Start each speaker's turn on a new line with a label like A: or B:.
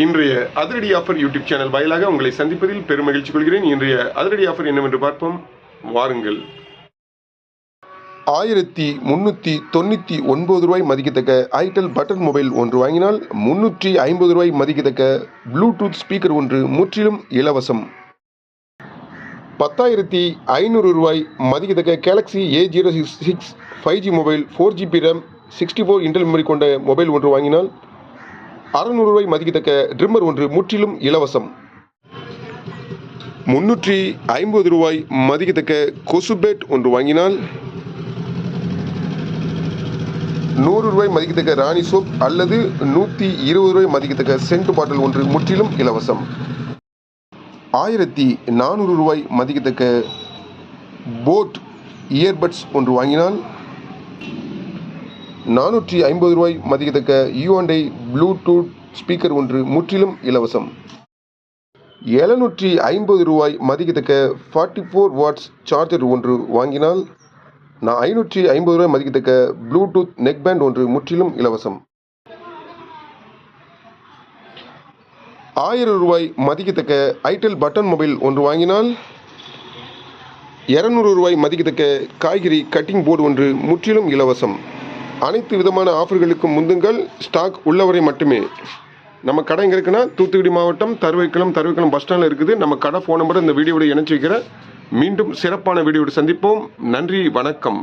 A: இன்றைய அதிரடி offer YouTube channel வாயிலாக உங்களை சந்திப்பதில் பெரும் மகிழ்ச்சி கொள்கிறேன். இன்றைய அதிரடி ஆஃபர் என்னவென்று பார்ப்போம், வாருங்கள். 1399 ரூபாய் மதிக்கத்தக்க ஐடெல் பட்டன் மொபைல் ஒன்று வாங்கினால் 350 ரூபாய் மதிக்கத்தக்க ப்ளூடூத் ஸ்பீக்கர் ஒன்று முற்றிலும் இலவசம். 10,500 ரூபாய் மதிக்கத்தக்க Galaxy A06 5G mobile 4GB RAM 64 internal memory கொண்ட மொபைல் ஒன்று வாங்கினால் 600 ரூபாய் மதிக்கத்தக்க ட்ரிம்மர் ஒன்று முற்றிலும் இலவசம். 350 ரூபாய் மதிக்கத்தக்க கொசுபேட் ஒன்று வாங்கினால் 100 ரூபாய் மதிக்கத்தக்க ராணி சோப் அல்லது 120 ரூபாய் மதிக்கத்தக்க சென்ட் பாட்டில் ஒன்று முற்றிலும் இலவசம். 1400 ரூபாய் மதிக்கத்தக்க போட் இயர்பட்ஸ் ஒன்று வாங்கினால் 450 ரூபாய் மதிக்கத்தக்க யூஎன்ஐ ப்ளூடூத் ஸ்பீக்கர் ஒன்று முற்றிலும் இலவசம். 750 ரூபாய் மதிக்கத்தக்க 44 வாட்ஸ் சார்ஜர் ஒன்று வாங்கினால் 550 ரூபாய் மதிக்கத்தக்க ப்ளூடூத் நெக் பேண்ட் ஒன்று முற்றிலும் இலவசம். 1000 ரூபாய் மதிக்கத்தக்க ஐடெல் பட்டன் மொபைல் ஒன்று வாங்கினால் 200 ரூபாய் மதிக்கத்தக்க காய்கறி கட்டிங் போர்டு ஒன்று முற்றிலும் இலவசம். அனைத்து விதமான ஆஃபர்களுக்கும் முந்துங்கள், ஸ்டாக் உள்ளவரை மட்டுமே. நம்ம கடை எங்கே இருக்குன்னா தூத்துக்குடி மாவட்டம் தருவைக்குளம் பஸ் ஸ்டாண்டில் இருக்குது. நம்ம கடை ஃபோன் நம்பரை இந்த வீடியோவோட இணைச்சி வைக்கிறேன். மீண்டும் சிறப்பான வீடியோவோடு சந்திப்போம். நன்றி, வணக்கம்.